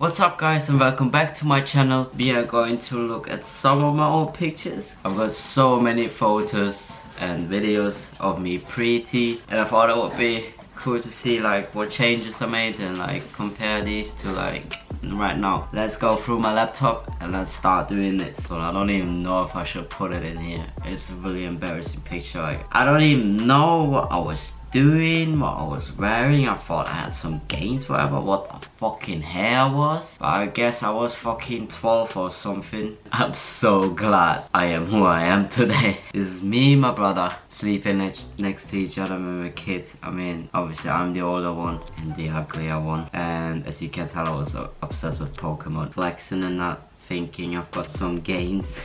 What's up guys, and welcome back to my channel. We are going to look at some of my old pictures. I've got so many photos and videos of me pre-T, and I thought it would be cool to see like what changes I made and like compare these to like right now. Let's go through my laptop and let's start doing this. So I don't even know if I should put it in here. It's a really embarrassing picture. Like I don't even know what I was doing, what I was wearing. I thought I had some gains, whatever, what the fucking hair was. But I guess I was fucking 12 or something. I'm so glad I am who I am today. This is me and my brother sleeping next to each other when we were kids. I mean, obviously I'm the older one and the uglier one. And as you can tell, I was obsessed with Pokemon. Flexing and that. Thinking I've got some gains.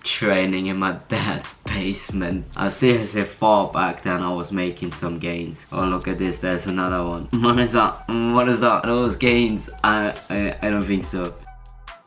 Training in my dad's basement. I seriously thought back then I was making some gains. Oh, look at this, there's another one. What is that? What is that? Those gains? I don't think so.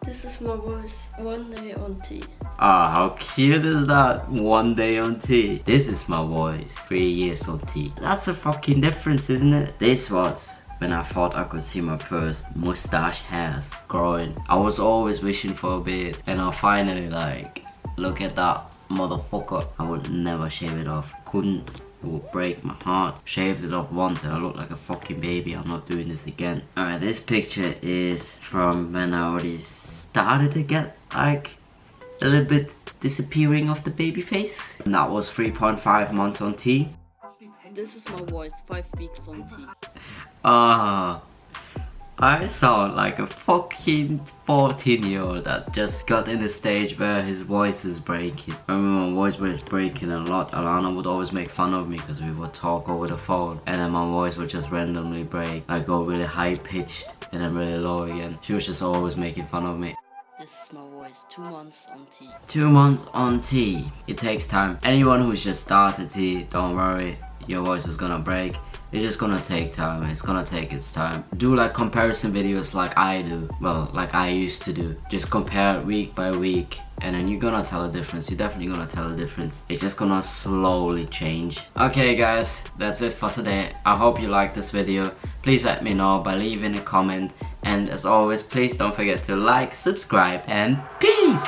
This is my voice one day on T. Ah, how cute is that? One day on T. This is my voice 3 years on T. That's a fucking difference, isn't it? This was when I thought I could see my first mustache hairs growing. I was always wishing for a beard, and I finally like, look at that motherfucker. I would never shave it off. Couldn't. It would break my heart. Shaved it off once and I looked like a fucking baby. I'm not doing this again. Alright, this picture is from when I already started to get like a little bit disappearing of the baby face. And that was 3.5 months on T. This is my voice 5 weeks on T. I sound like a fucking 14-year-old that just got in a stage where his voice is breaking. I remember my voice was breaking a lot. Alana would always make fun of me because we would talk over the phone and then my voice would just randomly break. Like go really high pitched and then really low again. She was just always making fun of me. This is my voice 2 months on T. 2 months on T. It takes time. Anyone who's just started T, don't worry. Your voice is gonna break. It's just gonna take time. It's gonna take its time. Do like comparison videos like I do. Well, like I used to do. Just compare week by week and then you're gonna tell a difference. You're definitely gonna tell a difference. It's just gonna slowly change. Okay guys, that's it for today. I hope you liked this video. Please let me know by leaving a comment. And as always, please don't forget to like, subscribe, and peace!